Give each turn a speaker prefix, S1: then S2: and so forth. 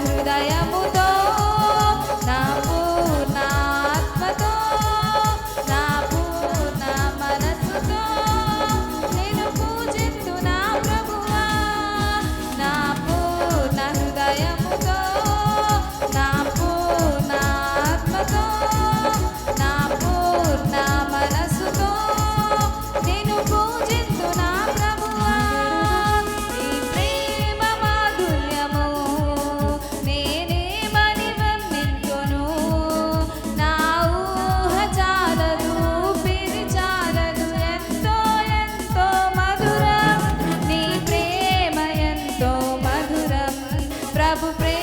S1: హృదయముతో నా పూర్ణ ఆత్మతో నా పూర్ణ మనసుతో నేను పూజిస్తు నా ప్రభువా నా పూర్ణ హృదయముతో నా పూర్ణ ఆత్మతో నా పూర్ణ మనసుతో నేను పూజిస్తు నా ప్రభువా నీ ప్రేమ మాధుర్యము నేనేమని వర్ణింతును నా ఊహ చాలదు ఊపిరి చాలదు ఎంతో ఎంతో మధురం నీ ప్రేమ ఎంతో మధురం ప్రభు ప్రేమ